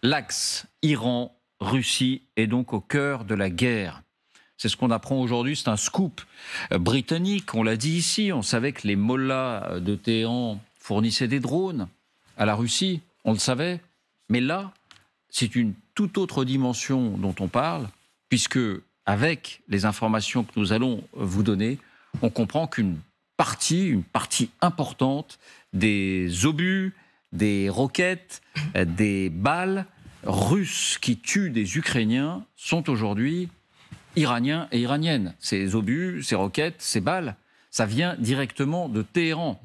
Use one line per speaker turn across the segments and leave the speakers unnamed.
L'axe Iran-Russie est donc au cœur de la guerre. C'est ce qu'on apprend aujourd'hui, c'est un scoop britannique, on l'a dit ici. On savait que les mollahs de Téhéran fournissaient des drones à la Russie, on le savait. Mais là, c'est une toute autre dimension dont on parle, puisque avec les informations que nous allons vous donner, on comprend qu'une partie importante des obus, des roquettes, des balles russes qui tuent des Ukrainiens sont aujourd'hui iraniens et iraniennes. Ces obus, ces roquettes, ces balles, ça vient directement de Téhéran.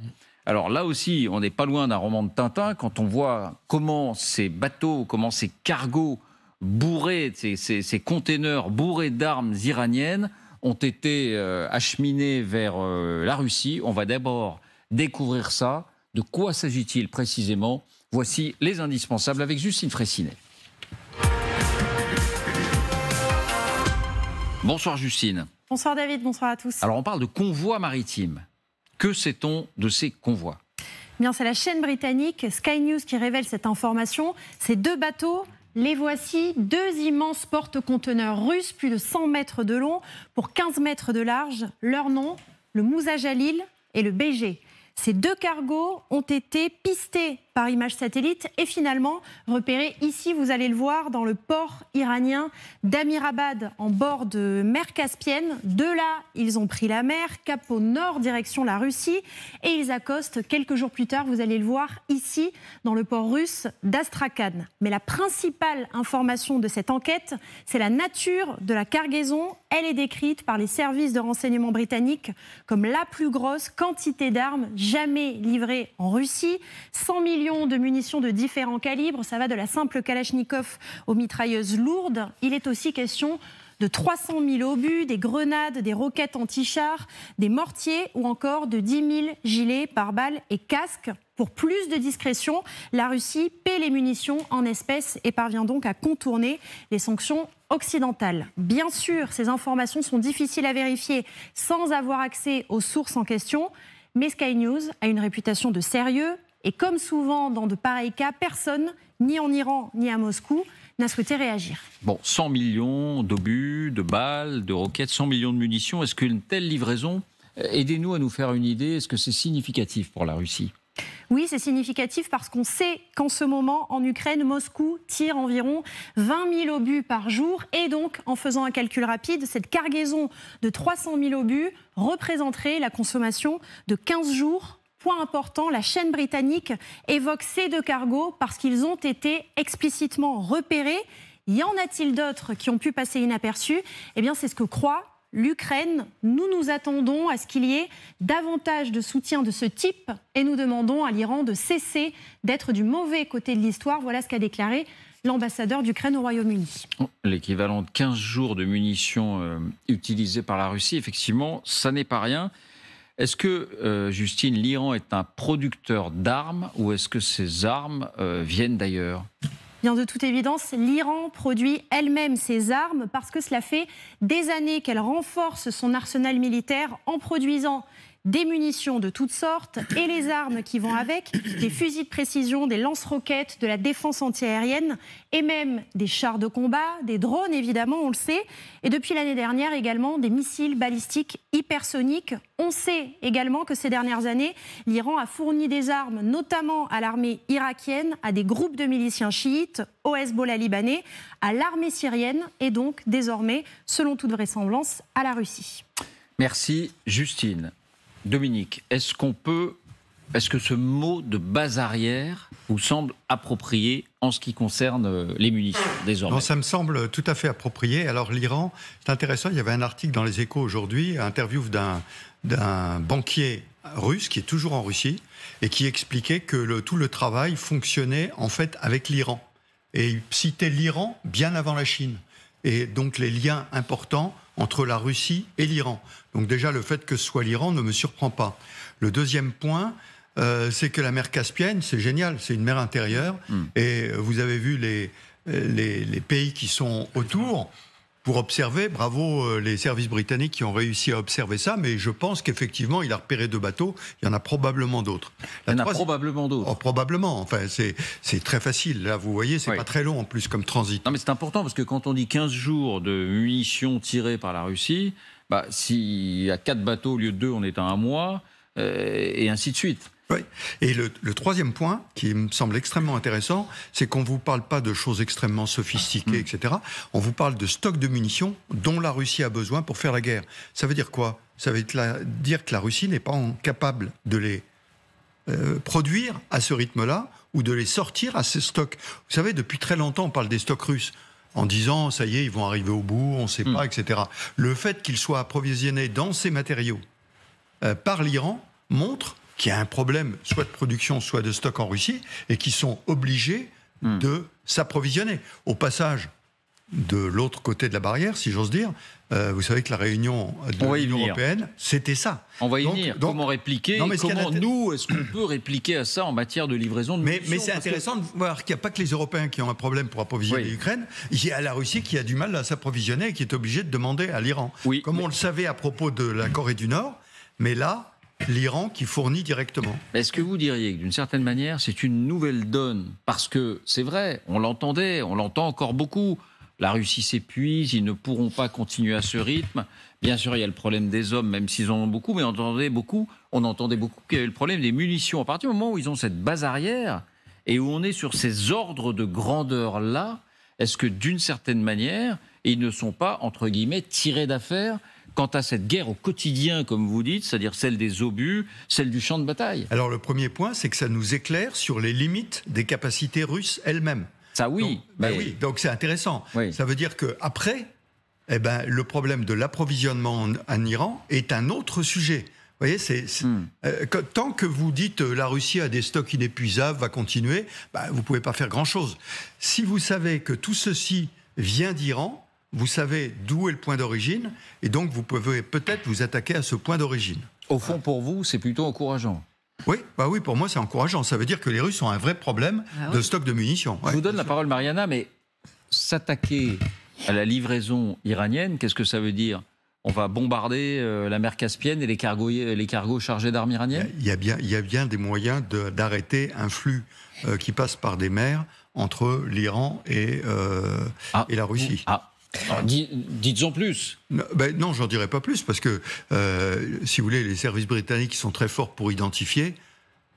Alors là aussi, on n'est pas loin d'un roman de Tintin quand on voit comment ces bateaux, comment ces cargos bourrés, ces containers bourrés d'armes iraniennes ont été acheminés vers la Russie. On va d'abord découvrir ça. De quoi s'agit-il précisément? Voici les indispensables avec Justine Fraissinet. Bonsoir Justine.
Bonsoir David, bonsoir à tous.
Alors on parle de convois maritimes. Que sait-on de ces convois?
Bien, c'est la chaîne britannique Sky News qui révèle cette information. Ces deux bateaux, les voici, deux immenses porte-conteneurs russes, plus de 100 mètres de long pour 15 mètres de large. Leur nom, le Mousa Jalil et le BG. Ces deux cargos ont été pistés par image satellite et finalement repérés ici, vous allez le voir, dans le port iranien d'Amirabad, en bord de mer Caspienne. De là, ils ont pris la mer, cap au nord, direction la Russie, et ils accostent quelques jours plus tard, vous allez le voir, ici, dans le port russe d'Astrakhan. Mais la principale information de cette enquête, c'est la nature de la cargaison. Elle est décrite par les services de renseignement britanniques comme la plus grosse quantité d'armes jamais livrée en Russie. 100 millions de munitions de différents calibres, ça va de la simple Kalachnikov aux mitrailleuses lourdes. Il est aussi question de 300 000 obus, des grenades, des roquettes anti-chars, des mortiers ou encore de 10 000 gilets pare-balles et casques. Pour plus de discrétion, la Russie paie les munitions en espèces et parvient donc à contourner les sanctions occidentales. Bien sûr, ces informations sont difficiles à vérifier sans avoir accès aux sources en question, mais Sky News a une réputation de sérieux. Et comme souvent dans de pareils cas, personne, ni en Iran ni à Moscou, n'a souhaité réagir. Bon,
100 millions d'obus, de balles, de roquettes, 100 millions de munitions. Est-ce qu'une telle livraison, aidez-nous à nous faire une idée, est-ce que c'est significatif pour la Russie?
Oui, c'est significatif parce qu'on sait qu'en ce moment, en Ukraine, Moscou tire environ 20 000 obus par jour. Et donc, en faisant un calcul rapide, cette cargaison de 300 000 obus représenterait la consommation de 15 jours. Point important, la chaîne britannique évoque ces deux cargos parce qu'ils ont été explicitement repérés. Y en a-t-il d'autres qui ont pu passer inaperçus? Eh bien, c'est ce que croit l'Ukraine. Nous nous attendons à ce qu'il y ait davantage de soutien de ce type et nous demandons à l'Iran de cesser d'être du mauvais côté de l'histoire. Voilà ce qu'a déclaré l'ambassadeur d'Ukraine au Royaume-Uni.
L'équivalent de 15 jours de munitions utilisées par la Russie, effectivement, ça n'est pas rien. Est-ce que, Justine, l'Iran est un producteur d'armes ou est-ce que ces armes viennent d'ailleurs?
Bien, de toute évidence, l'Iran produit elle-même ses armes parce que cela fait des années qu'elle renforce son arsenal militaire en produisant des munitions de toutes sortes et les armes qui vont avec, des fusils de précision, des lance-roquettes, de la défense antiaérienne et même des chars de combat, des drones évidemment, on le sait. Et depuis l'année dernière également, des missiles balistiques hypersoniques. On sait également que ces dernières années, l'Iran a fourni des armes, notamment à l'armée irakienne, à des groupes de miliciens chiites, au Hezbollah libanais, à l'armée syrienne et donc désormais, selon toute vraisemblance, à la Russie.
Merci Justine. Dominique, est-ce que ce mot de base arrière vous semble approprié en ce qui concerne les munitions désormais?
Non, ça me semble tout à fait approprié. Alors l'Iran, c'est intéressant, il y avait un article dans les Échos aujourd'hui, interview d'un banquier russe qui est toujours en Russie et qui expliquait que tout le travail fonctionnait en fait avec l'Iran. Et il citait l'Iran bien avant la Chine. Et donc les liens importants entre la Russie et l'Iran. Donc déjà, le fait que ce soit l'Iran ne me surprend pas. Le deuxième point, c'est que la mer Caspienne, c'est génial, c'est une mer intérieure. Et vous avez vu les pays qui sont autour. pour observer. Bravo les services britanniques qui ont réussi à observer ça, mais je pense qu'effectivement, il a repéré 2 bateaux. Il y en a probablement d'autres.
Il y en a probablement d'autres.
Oh, probablement. Enfin, c'est très facile. Là, vous voyez, c'est pas très long en plus comme transit.
Non, mais c'est important parce que quand on dit 15 jours de munitions tirées par la Russie, s'il y a 4 bateaux au lieu de 2, on est à 1 mois, et ainsi de suite.
Oui. Et le 3e point, qui me semble extrêmement intéressant, c'est qu'on ne vous parle pas de choses extrêmement sophistiquées, etc. On vous parle de stocks de munitions dont la Russie a besoin pour faire la guerre. Ça veut dire quoi? Ça veut dire que la Russie n'est pas capable de les produire à ce rythme-là ou de les sortir à ces stocks. Vous savez, depuis très longtemps, on parle des stocks russes en disant, ça y est, ils vont arriver au bout, on ne sait pas, etc. Le fait qu'ils soient approvisionnés dans ces matériaux par l'Iran montre qu'il y a un problème, soit de production, soit de stock en Russie, et qui sont obligés de s'approvisionner. Au passage, de l'autre côté de la barrière, si j'ose dire, vous savez que la réunion de l'Union européenne, c'était ça.
On va y venir. Comment répliquer? Nous, est-ce qu'on peut répliquer à ça en matière de livraison de munitions?
Mais c'est intéressant de voir qu'il n'y a pas que les Européens qui ont un problème pour approvisionner l'Ukraine. Il y a la Russie qui a du mal à s'approvisionner et qui est obligée de demander à l'Iran. Comme on le savait à propos de la Corée du Nord, mais là, l'Iran qui fournit directement.
Est-ce que vous diriez que d'une certaine manière, c'est une nouvelle donne? Parce que c'est vrai, on l'entendait, on l'entend encore beaucoup. La Russie s'épuise, ils ne pourront pas continuer à ce rythme. Bien sûr, il y a le problème des hommes, même s'ils en ont beaucoup, mais on entendait beaucoup qu'il y avait le problème des munitions. À partir du moment où ils ont cette base arrière et où on est sur ces ordres de grandeur-là, est-ce que d'une certaine manière, ils ne sont pas, entre guillemets, tirés d'affaire quant à cette guerre au quotidien, comme vous dites, c'est-à-dire celle des obus, celle du champ de bataille?
Alors le premier point, c'est que ça nous éclaire sur les limites des capacités russes elles-mêmes.
Ça oui.
Oui, donc c'est intéressant. Oui. Ça veut dire qu'après, le problème de l'approvisionnement en Iran est un autre sujet. Vous voyez, tant que vous dites la Russie a des stocks inépuisables, va continuer, vous ne pouvez pas faire grand-chose. Si vous savez que tout ceci vient d'Iran, vous savez d'où est le point d'origine, et donc vous pouvez peut-être vous attaquer à ce point d'origine.
Au fond, pour vous, c'est plutôt encourageant.
Oui, oui, pour moi c'est encourageant. Ça veut dire que les Russes ont un vrai problème de stock de munitions.
Je vous donne la parole, Mariana, mais s'attaquer à la livraison iranienne, qu'est-ce que ça veut dire? On va bombarder la mer Caspienne et les cargos chargés d'armes iraniennes? Il y
a bien des moyens d'arrêter un flux qui passe par des mers entre l'Iran et la Russie.
Dites-en plus.
Non, j'en dirai pas plus, parce que, si vous voulez, les services britanniques sont très forts pour identifier.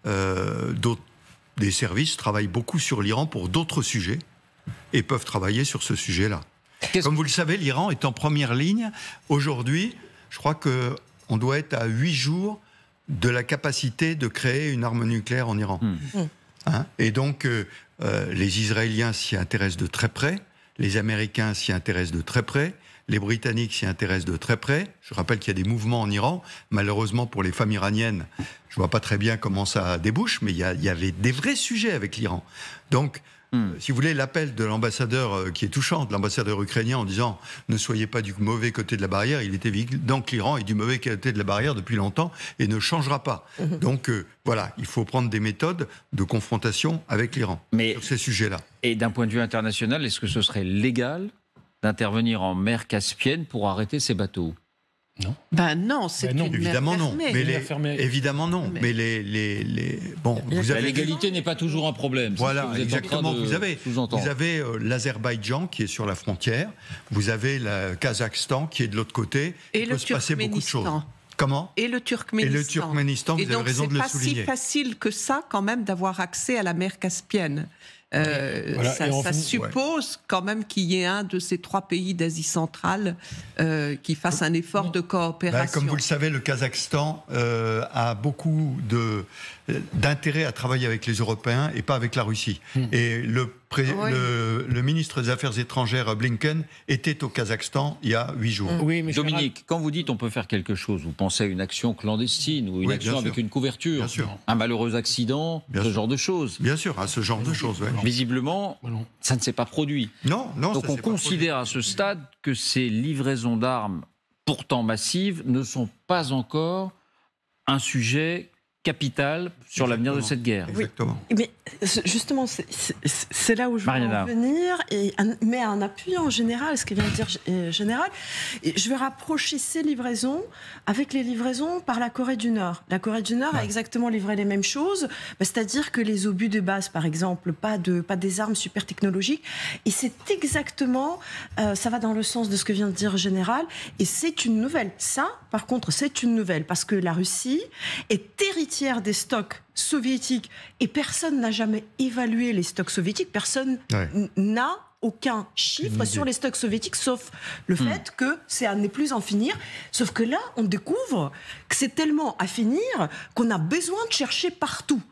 Des services travaillent beaucoup sur l'Iran pour d'autres sujets et peuvent travailler sur ce sujet-là. Comme vous le savez, l'Iran est en première ligne. Aujourd'hui, je crois qu'on doit être à 8 jours de la capacité de créer une arme nucléaire en Iran. Et donc, les Israéliens s'y intéressent de très près. Les Américains s'y intéressent de très près, les Britanniques s'y intéressent de très près. Je rappelle qu'il y a des mouvements en Iran. Malheureusement, pour les femmes iraniennes, je ne vois pas très bien comment ça débouche, mais il y avait des vrais sujets avec l'Iran. Donc, si vous voulez, l'appel de l'ambassadeur qui est touchant, de l'ambassadeur ukrainien en disant « ne soyez pas du mauvais côté de la barrière », il est évident que l'Iran est du mauvais côté de la barrière depuis longtemps et ne changera pas. Donc voilà, il faut prendre des méthodes de confrontation avec l'Iran sur ces sujets-là.
Et d'un point de vue international, est-ce que ce serait légal d'intervenir en mer Caspienne pour arrêter ces bateaux?
Non.
Non, c'est évidemment non. Évidemment non. Mais
l'égalité n'est pas toujours un problème.
Voilà, exactement. Vous avez l'Azerbaïdjan qui est sur la frontière. Vous avez le Kazakhstan qui est de l'autre côté.
Et il peut se passer beaucoup de choses.
Comment?
Et le Turkménistan.
Et le Turkménistan, vous avez raison de le souligner.
C'est pas si facile que ça, quand même, d'avoir accès à la mer Caspienne. Ça suppose quand même qu'il y ait un de ces 3 pays d'Asie centrale qui fasse un effort de coopération.
Comme vous le savez, le Kazakhstan a beaucoup d'intérêt à travailler avec les Européens et pas avec la Russie. Et le ministre des Affaires étrangères Blinken était au Kazakhstan il y a 8 jours.
Oui, mais Dominique, quand vous dites on peut faire quelque chose, vous pensez à une action clandestine ou une action avec une couverture, un malheureux accident, ce genre de choses?
Bien sûr, à ce genre de choses.
Visiblement, ça ne s'est pas produit.
Non.
Donc on considère à ce stade que ces livraisons d'armes, pourtant massives, ne sont pas encore un sujet capital sur l'avenir de cette guerre.
Exactement.
Oui, mais justement, c'est là où je veux en venir, mais en appuyant général, ce que vient de dire Général, et je vais rapprocher ces livraisons avec les livraisons par la Corée du Nord. La Corée du Nord a exactement livré les mêmes choses, c'est-à-dire que les obus de base, par exemple, pas des armes super technologiques, et c'est exactement, ça va dans le sens de ce que vient de dire Général, et c'est une nouvelle. Ça, par contre, c'est une nouvelle, parce que la Russie est héritière des stocks soviétiques et personne n'a jamais évalué les stocks soviétiques, personne n'a aucun chiffre sur les stocks soviétiques, sauf le fait que c'est à ne plus en finir. Sauf que là, on découvre que c'est tellement à finir qu'on a besoin de chercher partout.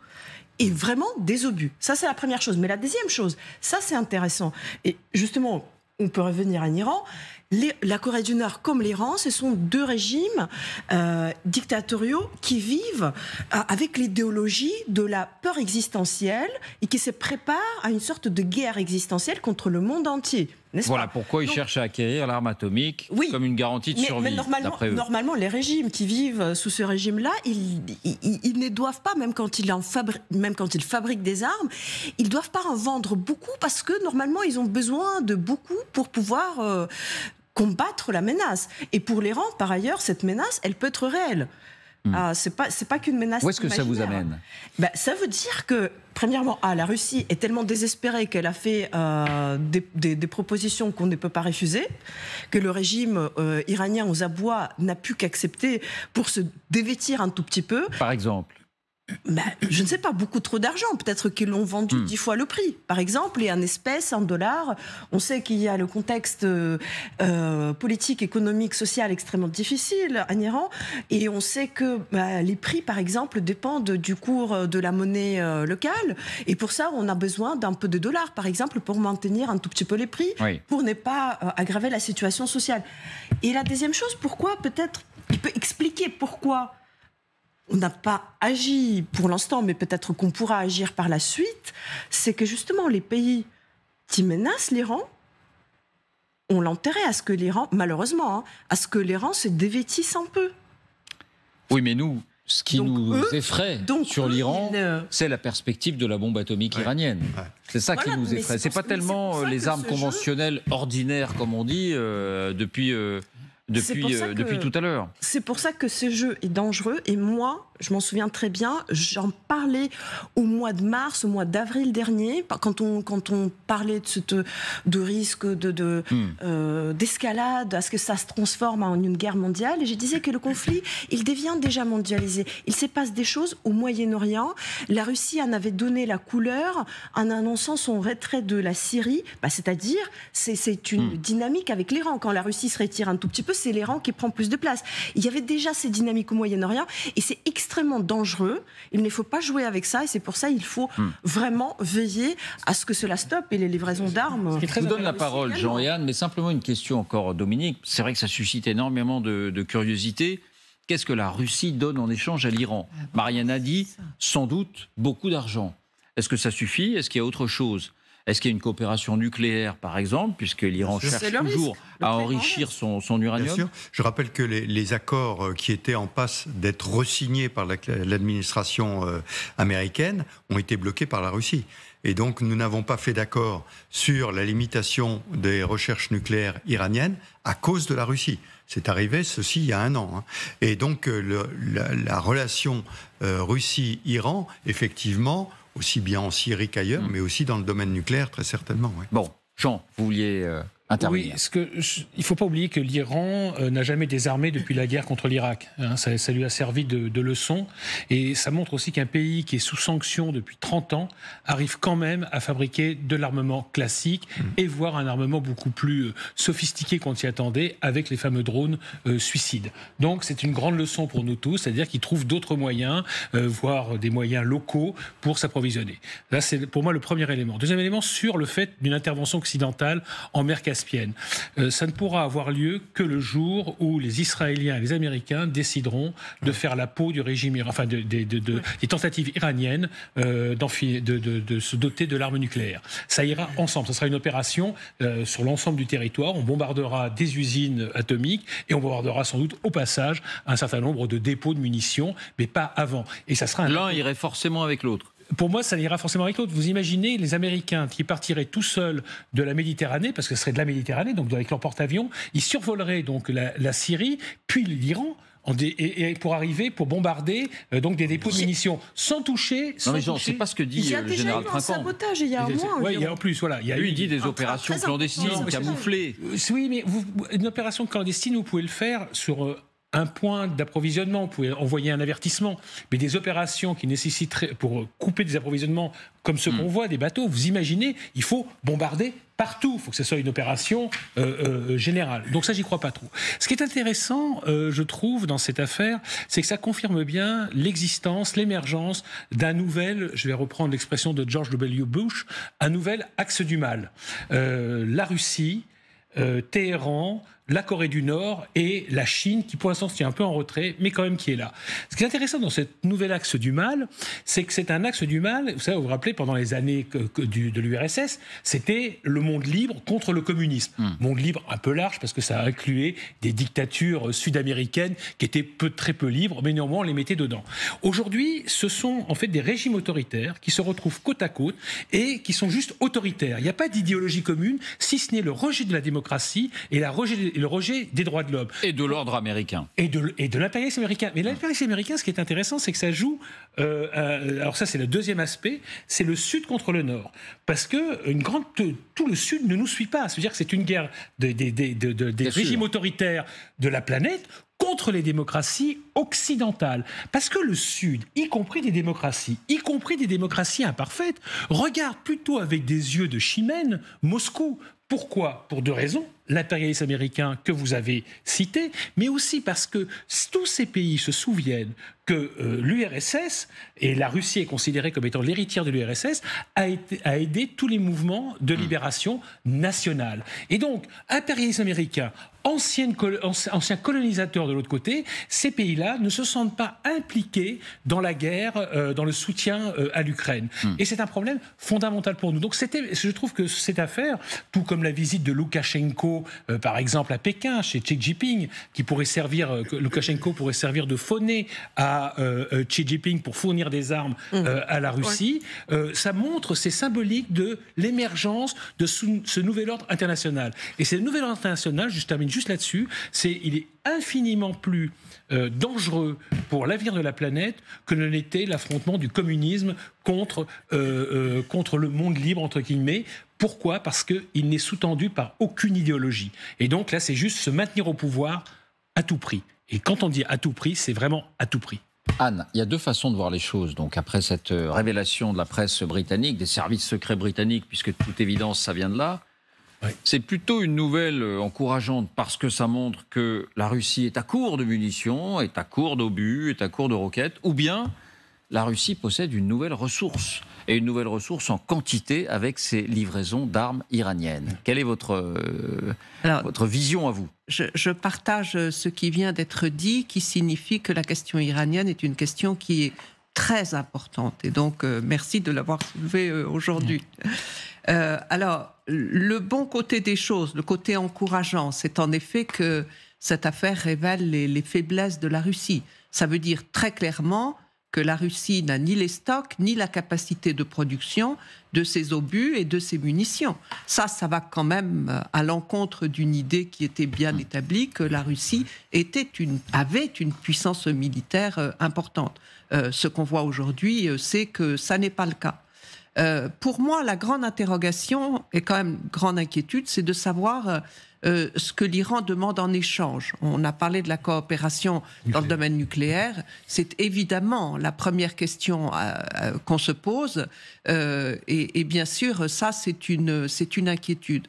Et vraiment des obus. Ça, c'est la première chose. Mais la deuxième chose, ça, c'est intéressant. Et justement, on peut revenir à l'Iran. La Corée du Nord comme l'Iran, ce sont deux régimes dictatoriaux qui vivent avec l'idéologie de la peur existentielle et qui se préparent à une sorte de guerre existentielle contre le monde entier.
Voilà pourquoi ils cherchent à acquérir l'arme atomique comme une garantie de survie.
Mais normalement, les régimes qui vivent sous ce régime-là, ils ne doivent pas, même quand ils fabriquent des armes, ils ne doivent pas en vendre beaucoup parce que normalement, ils ont besoin de beaucoup pour pouvoir combattre la menace. Et pour l'Iran, par ailleurs, cette menace, elle peut être réelle. C'est pas qu'une menace.
Où est-ce que ça vous amène ?
Ça veut dire que, premièrement, la Russie est tellement désespérée qu'elle a fait des propositions qu'on ne peut pas refuser, que le régime iranien aux abois n'a pu qu'accepter pour se dévêtir un tout petit peu.
Par exemple ?
Je ne sais pas, beaucoup trop d'argent. Peut-être qu'ils l'ont vendu 10 fois le prix, par exemple, et en espèces, en dollars. On sait qu'il y a le contexte politique, économique, social extrêmement difficile en Iran. Et on sait que les prix, par exemple, dépendent du cours de la monnaie locale. Et pour ça, on a besoin d'un peu de dollars, par exemple, pour maintenir un tout petit peu les prix, pour ne pas aggraver la situation sociale. Et la deuxième chose, pourquoi peut-être, il peut expliquer pourquoi on n'a pas agi pour l'instant, mais peut-être qu'on pourra agir par la suite, c'est que justement les pays qui menacent l'Iran ont l'intérêt à ce que l'Iran, malheureusement, à ce que l'Iran se dévêtisse un peu.
Oui, mais nous, ce qui nous effraie sur l'Iran, c'est la perspective de la bombe atomique iranienne. C'est ça qui nous effraie. C'est pas tellement les armes conventionnelles ordinaires, comme on dit, depuis tout à l'heure.
C'est pour ça que ce jeu est dangereux. Et moi, je m'en souviens très bien, j'en parlais au mois de mars, au mois d'avril dernier, quand on parlait de risque d'escalade, à ce que ça se transforme en une guerre mondiale. Et je disais que le conflit, il devient déjà mondialisé. Il se passe des choses au Moyen-Orient. La Russie en avait donné la couleur en annonçant son retrait de la Syrie. C'est-à-dire, c'est une dynamique avec l'Iran. Quand la Russie se retire un tout petit peu, c'est l'Iran qui prend plus de place. Il y avait déjà ces dynamiques au Moyen-Orient et c'est extrêmement dangereux. Il ne faut pas jouer avec ça et c'est pour ça qu'il faut vraiment veiller à ce que cela stoppe et les livraisons d'armes.
Je vous donne la parole, Jean-Yann, mais simplement une question encore, Dominique. C'est vrai que ça suscite énormément de curiosité. Qu'est-ce que la Russie donne en échange à l'Iran ? Marianne a dit, sans doute, beaucoup d'argent. Est-ce que ça suffit ? Est-ce qu'il y a autre chose ? Est-ce qu'il y a une coopération nucléaire, par exemple, puisque l'Iran cherche toujours à enrichir son uranium ?
Bien sûr. Je rappelle que les accords qui étaient en passe d'être re-signés par l'administration américaine ont été bloqués par la Russie. Et donc, nous n'avons pas fait d'accord sur la limitation des recherches nucléaires iraniennes à cause de la Russie. C'est arrivé, ceci, il y a 1 an. Et donc, la relation Russie-Iran, effectivement, aussi bien en Syrie qu'ailleurs, mais aussi dans le domaine nucléaire, très certainement. Oui.
Bon, Jean, vous vouliez intervenir.
Oui, il ne faut pas oublier que l'Iran n'a jamais désarmé depuis la guerre contre l'Irak. Ça lui a servi de leçon. Et ça montre aussi qu'un pays qui est sous sanction depuis 30 ans arrive quand même à fabriquer de l'armement classique et voire un armement beaucoup plus sophistiqué qu'on s'y attendait avec les fameux drones suicides. Donc c'est une grande leçon pour nous tous, c'est-à-dire qu'ils trouvent d'autres moyens, voire des moyens locaux pour s'approvisionner. Là, c'est pour moi le premier élément. Deuxième élément, sur le fait d'une intervention occidentale en mer Caspienne. Caspienne. Ça ne pourra avoir lieu que le jour où les Israéliens et les Américains décideront de faire la peau du régime, enfin des tentatives iraniennes de se doter de l'arme nucléaire. Ça ira ensemble. Ce sera une opération sur l'ensemble du territoire. On bombardera des usines atomiques et on bombardera sans doute au passage un certain nombre de dépôts de munitions, mais pas avant. Et ça sera
l'un irait forcément avec l'autre.
Pour moi, ça ira forcément avec l'autre. Vous imaginez les Américains qui partiraient tout seuls de la Méditerranée, parce que ce serait de la Méditerranée, donc avec leur porte-avions, ils survoleraient donc la Syrie, puis l'Iran, et pour arriver, pour bombarder donc des dépôts de munitions, sans toucher.
Non mais Jean, c'est pas ce que dit le général Trinquant.
Il y a déjà eu un sabotage il y a un mois.
Oui, il y a en plus, voilà.
Il dit des opérations clandestines, camouflées.
Oui, mais une opération clandestine, vous pouvez le faire sur un point d'approvisionnement, vous pouvez envoyer un avertissement, mais des opérations qui nécessiteraient, pour couper des approvisionnements comme ceux qu'on voit, des bateaux, vous imaginez, il faut bombarder partout, il faut que ce soit une opération générale. Donc ça, j'y crois pas trop. Ce qui est intéressant, je trouve, dans cette affaire, c'est que ça confirme bien l'existence, l'émergence d'un nouvel, je vais reprendre l'expression de George W. Bush, un nouvel axe du mal. La Russie, Téhéran, la Corée du Nord et la Chine, qui pour l'instant se tient un peu en retrait, mais quand même qui est là. Ce qui est intéressant dans ce nouvel axe du mal, c'est que c'est un axe du mal, vous savez, vous vous rappelez, pendant les années de l'URSS, c'était le monde libre contre le communisme. Monde libre un peu large, parce que ça incluait des dictatures sud-américaines qui étaient très peu libres, mais néanmoins on les mettait dedans. Aujourd'hui, ce sont en fait des régimes autoritaires qui se retrouvent côte à côte et qui sont juste autoritaires. Il n'y a pas d'idéologie commune, si ce n'est le rejet de la démocratie et le rejet des droits de l'homme.
Et de l'ordre américain.
Et de l'impérialisme américain. Mais l'impérialisme américain, ce qui est intéressant, c'est que ça joue... alors ça, c'est le deuxième aspect, c'est le Sud contre le Nord. Parce que tout le Sud ne nous suit pas. C'est-à-dire que c'est une guerre des régimes autoritaires de la planète contre les démocraties occidentales. Parce que le Sud, y compris des démocraties imparfaites, regarde plutôt avec des yeux de chimène Moscou. Pourquoi ? Pour deux raisons. L'impérialisme américain que vous avez cité, mais aussi parce que tous ces pays se souviennent que l'URSS, et la Russie est considérée comme étant l'héritière de l'URSS, a aidé tous les mouvements de libération nationale. Et donc, impérialisme américain, ancien colonisateur de l'autre côté, ces pays-là ne se sentent pas impliqués dans la guerre, dans le soutien à l'Ukraine. Et c'est un problème fondamental pour nous. Donc je trouve que cette affaire, tout comme la visite de Loukachenko, par exemple à Pékin, chez Xi Jinping, Loukachenko pourrait servir de faux-nez à Xi Jinping pour fournir des armes à la Russie, ça montre, c'est symbolique de l'émergence de ce nouvel ordre international. Et ce nouvel ordre international, je termine juste là-dessus, il est infiniment plus dangereux pour l'avenir de la planète que ne l'était l'affrontement du communisme contre le monde libre, entre guillemets. Pourquoi ? Parce qu'il n'est sous-tendu par aucune idéologie. Et donc là, c'est juste se maintenir au pouvoir à tout prix. Et quand on dit à tout prix, c'est vraiment à tout prix.
Anne, il y a deux façons de voir les choses. Donc après cette révélation de la presse britannique, des services secrets britanniques, puisque de toute évidence, ça vient de là, oui. C'est plutôt une nouvelle encourageante parce que ça montre que la Russie est à court de munitions, est à court d'obus, est à court de roquettes, ou bien la Russie possède une nouvelle ressource, et une nouvelle ressource en quantité avec ses livraisons d'armes iraniennes. Quelle est votre vision à vous ?
Je partage ce qui vient d'être dit, qui signifie que la question iranienne est une question qui est très importante. Et donc, merci de l'avoir soulevée aujourd'hui. Alors, le bon côté des choses, le côté encourageant, c'est en effet que cette affaire révèle les faiblesses de la Russie. Ça veut dire très clairement que la Russie n'a ni les stocks, ni la capacité de production de ses obus et de ses munitions. Ça va quand même à l'encontre d'une idée qui était bien établie, que la Russie avait une puissance militaire importante. Ce qu'on voit aujourd'hui, c'est que ça n'est pas le cas. Pour moi, la grande interrogation et quand même grande inquiétude, c'est de savoir ce que l'Iran demande en échange. On a parlé de la coopération dans le domaine nucléaire. C'est évidemment la première question qu'on se pose. Et bien sûr, ça, c'est une inquiétude.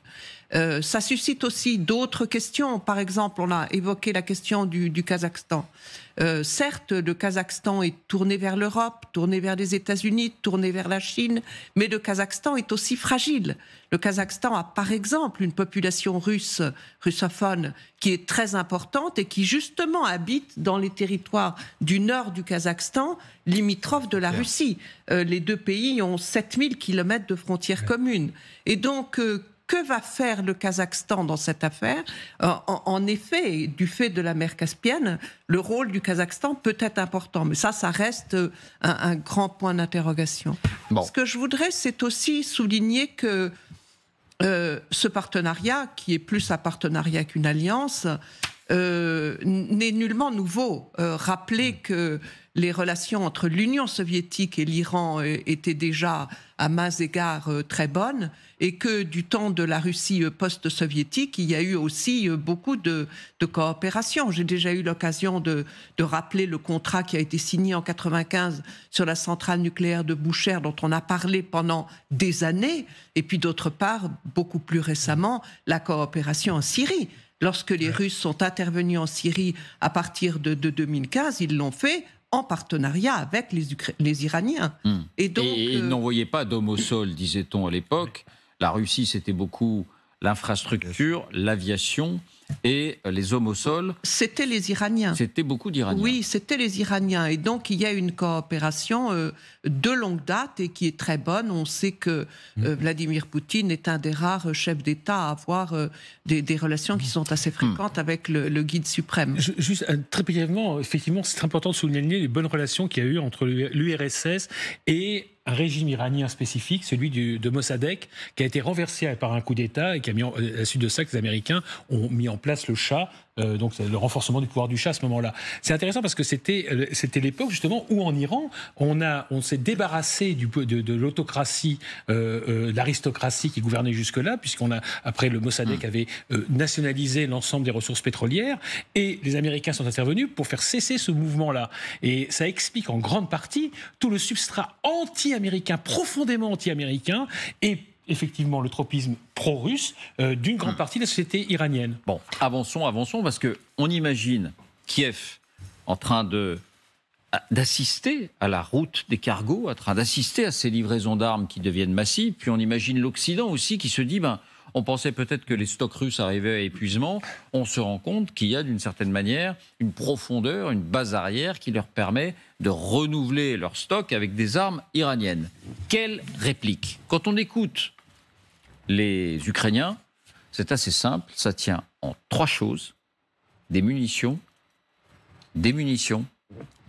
Ça suscite aussi d'autres questions. Par exemple, on a évoqué la question du Kazakhstan. Certes, le Kazakhstan est tourné vers l'Europe, tourné vers les États-Unis, tourné vers la Chine, mais le Kazakhstan est aussi fragile. Le Kazakhstan a par exemple une population russophone qui est très importante et qui justement habite dans les territoires du nord du Kazakhstan, limitrophes de la Russie. Les deux pays ont 7000 kilomètres de frontières communes. Et donc, que va faire le Kazakhstan dans cette affaire ? En effet, du fait de la mer Caspienne, le rôle du Kazakhstan peut être important. Mais ça reste un grand point d'interrogation. Bon. Ce que je voudrais, c'est aussi souligner que ce partenariat, qui est plus un partenariat qu'une alliance, n'est nullement nouveau. Rappelez que les relations entre l'Union soviétique et l'Iran étaient déjà à maints égards très bonnes, et que du temps de la Russie post-soviétique, il y a eu aussi beaucoup de coopération. J'ai déjà eu l'occasion de rappeler le contrat qui a été signé en 1995 sur la centrale nucléaire de Boucher, dont on a parlé pendant des années, et puis d'autre part, beaucoup plus récemment, la coopération en Syrie. Lorsque les Russes sont intervenus en Syrie à partir de 2015, ils l'ont fait en partenariat avec les Iraniens.
Et donc, ils n'envoyaient pas d'hommes au sol, disait-on à l'époque. La Russie, c'était beaucoup l'infrastructure, l'aviation et les hommes au sol.
C'était les Iraniens.
C'était beaucoup d'Iraniens.
Oui, c'était les Iraniens. Et donc, il y a une coopération de longue date et qui est très bonne. On sait que Vladimir Poutine est un des rares chefs d'État à avoir des relations qui sont assez fréquentes avec le guide suprême.
Juste très brièvement, effectivement, c'est important de souligner les bonnes relations qu'il y a eu entre l'URSS et un régime iranien spécifique, celui de Mossadegh, qui a été renversé par un coup d'État et qui a mis à la suite de ça que les Américains ont mis en place le Shah, donc le renforcement du pouvoir du Shah à ce moment-là. C'est intéressant parce que c'était l'époque justement où en Iran, on s'est débarrassé de l'autocratie, l'aristocratie qui gouvernait jusque-là, après le Mossadegh avait nationalisé l'ensemble des ressources pétrolières, et les Américains sont intervenus pour faire cesser ce mouvement-là. Et ça explique en grande partie tout le substrat anti-américain, profondément anti-américain, et effectivement le tropisme pro-russe d'une grande partie de la société iranienne.
Bon, avançons, parce qu'on imagine Kiev en train d'assister à la route des cargos, en train d'assister à ces livraisons d'armes qui deviennent massives, puis on imagine l'Occident aussi qui se dit, on pensait peut-être que les stocks russes arrivaient à épuisement, on se rend compte qu'il y a d'une certaine manière une profondeur, une base arrière qui leur permet de renouveler leur stock avec des armes iraniennes. Quelle réplique ? Quand on écoute les Ukrainiens, c'est assez simple, ça tient en 3 choses: des munitions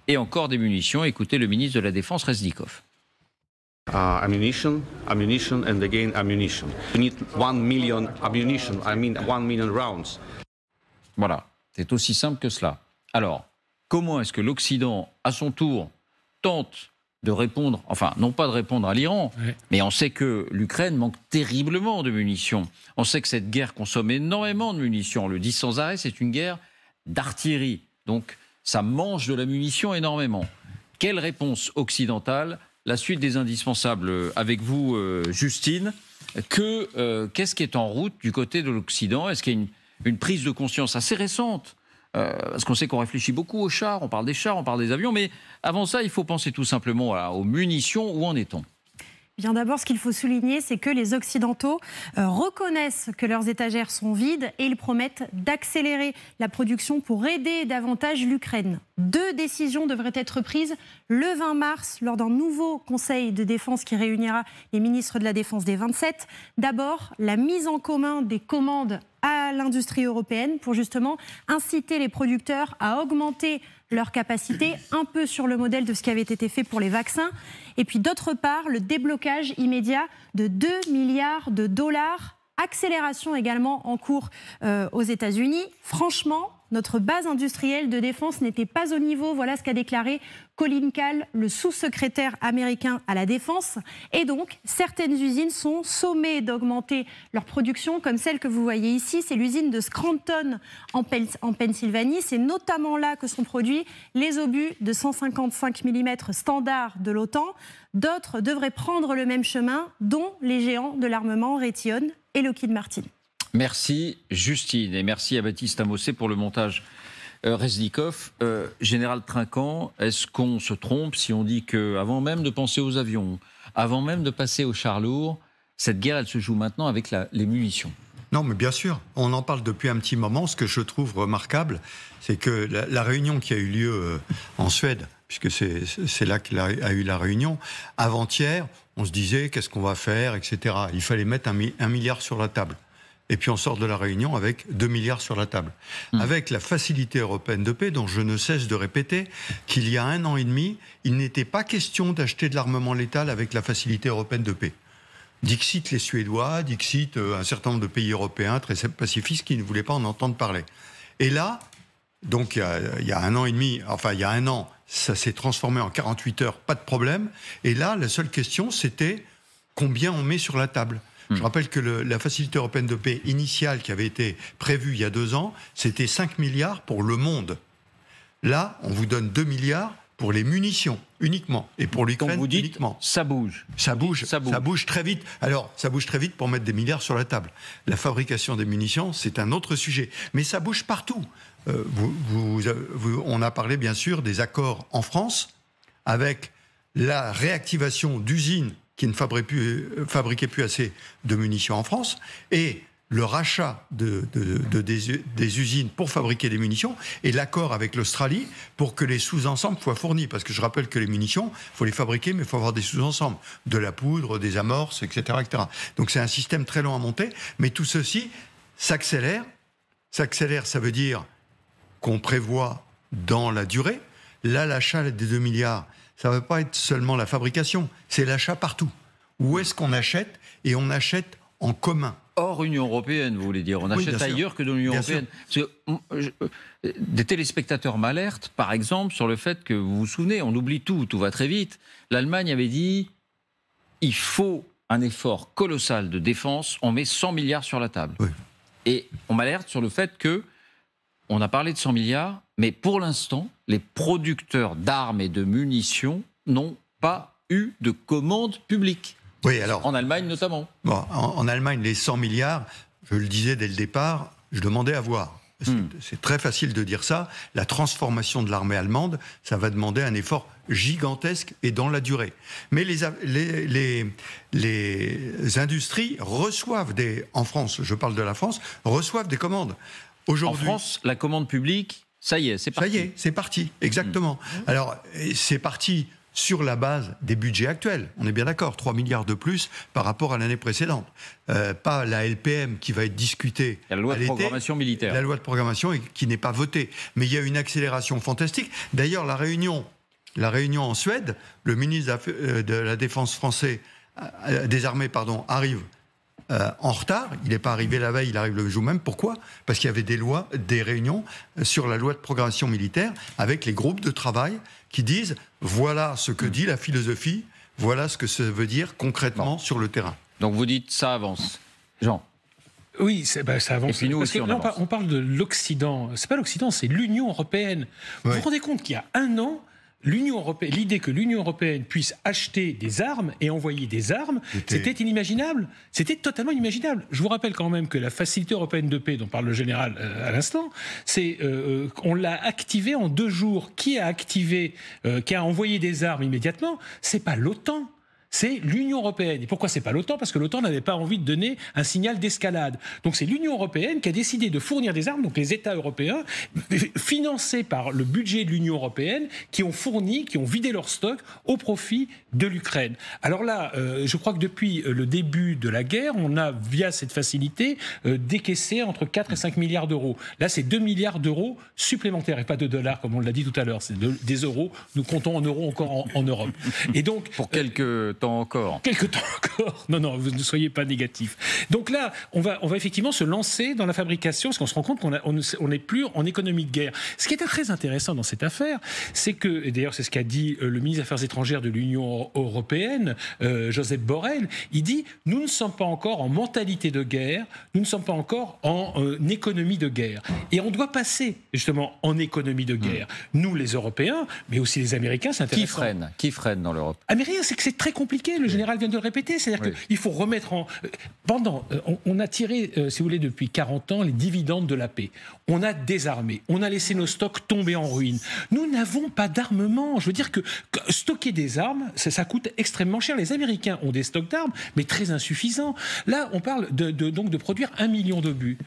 et encore des munitions. Écoutez le ministre de la Défense, Reznikov.
Ammunition, and again ammunition. We need 1 million ammunition, 1 million rounds.
Voilà, c'est aussi simple que cela. Alors, comment est-ce que l'Occident, à son tour, tente de répondre, enfin, non pas de répondre à l'Iran, mais on sait que l'Ukraine manque terriblement de munitions. On sait que cette guerre consomme énormément de munitions. On le dit sans arrêt, c'est une guerre d'artillerie. Donc, ça mange de la munition énormément. Quelle réponse occidentale ? La suite des indispensables avec vous, Justine. Qu'est-ce qui est en route du côté de l'Occident ? Est-ce qu'il y a une prise de conscience assez récente ? Parce qu'on sait qu'on réfléchit beaucoup aux chars, on parle des avions, mais avant ça, il faut penser tout simplement aux munitions. Où en est-on ?
Bien d'abord, ce qu'il faut souligner, c'est que les Occidentaux reconnaissent que leurs étagères sont vides et ils promettent d'accélérer la production pour aider davantage l'Ukraine. 2 décisions devraient être prises le 20 mars lors d'un nouveau Conseil de défense qui réunira les ministres de la Défense des 27. D'abord, la mise en commun des commandes à l'industrie européenne pour justement inciter les producteurs à augmenter leur capacité, un peu sur le modèle de ce qui avait été fait pour les vaccins. Et puis d'autre part, le déblocage immédiat de 2 milliards de dollars. Accélération également en cours aux États-Unis. Franchement, notre base industrielle de défense n'était pas au niveau. Voilà ce qu'a déclaré Colin Kahl, le sous-secrétaire américain à la Défense. Et donc, certaines usines sont sommées d'augmenter leur production, comme celle que vous voyez ici. C'est l'usine de Scranton en Pennsylvanie. C'est notamment là que sont produits les obus de 155 mm standard de l'OTAN. D'autres devraient prendre le même chemin, dont les géants de l'armement Raytheon et Lockheed Martin.
Merci Justine et merci à Baptiste Amossé pour le montage. Reznikov, Général Trinquant, est-ce qu'on se trompe si on dit qu'avant même de penser aux avions, avant même de passer aux chars lourds, cette guerre, elle se joue maintenant avec les munitions.
Non, mais bien sûr, on en parle depuis un petit moment. Ce que je trouve remarquable, c'est que la réunion qui a eu lieu en Suède, puisque c'est là qu'il a eu la réunion, avant-hier, on se disait qu'est-ce qu'on va faire, etc. Il fallait mettre 1 milliard sur la table. Et puis on sort de la réunion avec 2 milliards sur la table. Avec la facilité européenne de paix, dont je ne cesse de répéter qu'il y a 1 an et demi, il n'était pas question d'acheter de l'armement létal avec la facilité européenne de paix. Dixit les Suédois, dixit un certain nombre de pays européens très pacifistes qui ne voulaient pas en entendre parler. Et là, donc il y a 1 an et demi, enfin il y a 1 an, ça s'est transformé en 48 heures, pas de problème. Et là, la seule question, c'était combien on met sur la table. Je rappelle que la facilité européenne de paix initiale qui avait été prévue il y a 2 ans, c'était 5 milliards pour le monde. Là, on vous donne 2 milliards pour les munitions uniquement et pour l'Ukraine uniquement.
Ça bouge.
Ça bouge très vite. Alors, ça bouge très vite pour mettre des milliards sur la table. La fabrication des munitions, c'est un autre sujet. Mais ça bouge partout. On a parlé bien sûr des accords en France avec la réactivation d'usines qui ne fabriquaient plus assez de munitions en France et le rachat des usines pour fabriquer des munitions et l'accord avec l'Australie pour que les sous-ensembles soient fournis. Parce que je rappelle que les munitions, il faut les fabriquer, mais il faut avoir des sous-ensembles. De la poudre, des amorces, etc., etc. Donc c'est un système très long à monter. Mais tout ceci s'accélère. S'accélère, ça veut dire qu'on prévoit dans la durée. Là, l'achat des 2 milliards, ça ne va pas être seulement la fabrication, c'est l'achat partout. Où est-ce qu'on achète ? Et on achète en commun.
Hors Union européenne, vous voulez dire. On achète ailleurs que dans l'Union européenne. Parce que, des téléspectateurs m'alertent, par exemple, sur le fait que, vous vous souvenez, on oublie tout va très vite. L'Allemagne avait dit, il faut un effort colossal de défense, on met 100 milliards sur la table. Oui. Et on m'alerte sur le fait que, on a parlé de 100 milliards, mais pour l'instant, les producteurs d'armes et de munitions n'ont pas eu de commande publique.
Oui, alors,
en Allemagne notamment.
Bon, en Allemagne, les 100 milliards, je le disais dès le départ, je demandais à voir. C'est très facile de dire ça. La transformation de l'armée allemande, ça va demander un effort gigantesque et dans la durée. Mais les industries reçoivent en France, je parle de la France, reçoivent des commandes.
En France, la commande publique, ça y est, c'est parti.
Ça y est, c'est parti, exactement. Alors, c'est parti sur la base des budgets actuels. On est bien d'accord, 3 milliards de plus par rapport à l'année précédente. Pas la LPM qui va être discutée à l'été. La loi de programmation militaire. La loi de programmation qui n'est pas votée. Mais il y a une accélération fantastique. D'ailleurs, la réunion en Suède, le ministre de la Défense français, des armées, arrive en retard. Il n'est pas arrivé la veille, il arrive le jour même. Pourquoi ? Parce qu'il y avait des réunions sur la loi de programmation militaire avec les groupes de travail qui disent voilà ce que dit la philosophie, voilà ce que ça veut dire concrètement sur le terrain.
Donc vous dites ça avance. Jean ?
Oui, ça avance.
Et puis nous aussi,
on parle de l'Occident. C'est pas l'Occident, c'est l'Union européenne. Vous vous rendez compte qu'il y a 1 an, l'idée que l'Union européenne puisse acheter des armes et envoyer des armes, c'était inimaginable. C'était totalement inimaginable. Je vous rappelle quand même que la facilité européenne de paix, dont parle le général à l'instant, on l'a activée en 2 jours. Qui a envoyé des armes immédiatement ? C'est pas l'OTAN. C'est l'Union européenne. Et pourquoi c'est pas l'OTAN ? Parce que l'OTAN n'avait pas envie de donner un signal d'escalade. Donc c'est l'Union européenne qui a décidé de fournir des armes, donc les États européens, financés par le budget de l'Union européenne, qui ont vidé leur stock au profit de l'Ukraine. Alors là, je crois que depuis le début de la guerre, on a, via cette facilité, décaissé entre 4 et 5 milliards d'euros. Là, c'est 2 milliards d'euros supplémentaires, et pas de dollars, comme on l'a dit tout à l'heure. C'est des euros. Nous comptons en euros encore en Europe. Et donc,
pour quelques temps encore.
Quelques temps encore. Non, vous ne soyez pas négatif. Donc là, on va effectivement se lancer dans la fabrication, parce qu'on se rend compte qu'on n'est plus en économie de guerre. Ce qui est très intéressant dans cette affaire, c'est que, et d'ailleurs c'est ce qu'a dit le ministre des Affaires étrangères de l'Union européenne, Josep Borrell, il dit « Nous ne sommes pas encore en mentalité de guerre, nous ne sommes pas encore en économie de guerre. » Et on doit passer justement en économie de guerre. Nous, les Européens, mais aussi les Américains, c'est intéressant.
Qui freine dans l'Europe ?
Américains, c'est que c'est très compliqué. compliqué, le général vient de le répéter, c'est-à-dire qu'il faut remettre en... On a tiré, si vous voulez, depuis 40 ans, les dividendes de la paix. On a désarmé, on a laissé nos stocks tomber en ruine. Nous n'avons pas d'armement. Je veux dire que stocker des armes, ça coûte extrêmement cher. Les Américains ont des stocks d'armes, mais très insuffisants. Là, on parle donc de produire 1 million d'obus.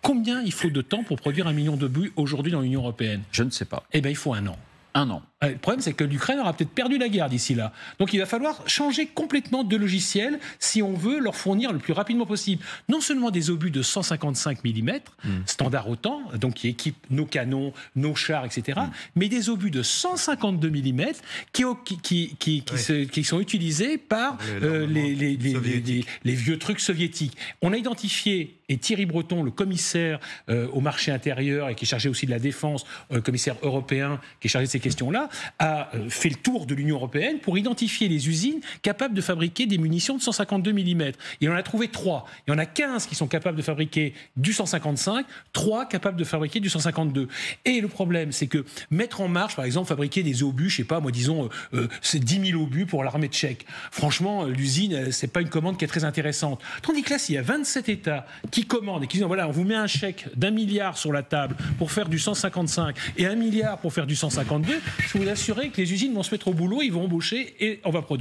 Combien il faut de temps pour produire 1 million d'obus aujourd'hui dans l'Union européenne?
Je ne sais pas.
Eh bien, il faut 1 an.
1 an.
Le problème, c'est que l'Ukraine aura peut-être perdu la guerre d'ici là. Donc il va falloir changer complètement de logiciel si on veut leur fournir le plus rapidement possible. Non seulement des obus de 155 mm, standard OTAN, donc qui équipent nos canons, nos chars, etc., mais des obus de 152 mm qui sont utilisés par les vieux trucs soviétiques. On a identifié, et Thierry Breton, le commissaire au marché intérieur et qui est chargé aussi de la défense, commissaire européen qui est chargé de ces questions-là, a fait le tour de l'Union européenne pour identifier les usines capables de fabriquer des munitions de 152 mm. Il en a trouvé 3. Il y en a 15 qui sont capables de fabriquer du 155, 3 capables de fabriquer du 152. Et le problème, c'est que mettre en marche, par exemple, fabriquer des obus, je sais pas, moi disons, c'est 10 000 obus pour l'armée tchèque. Franchement, l'usine, c'est pas une commande qui est très intéressante. Tandis que là, s'il y a 27 États qui commandent et qui disent, voilà, on vous met un chèque d'1 milliard sur la table pour faire du 155 et 1 milliard pour faire du 152, je peux vous assurer que les usines vont se mettre au boulot, ils vont embaucher et on va produire.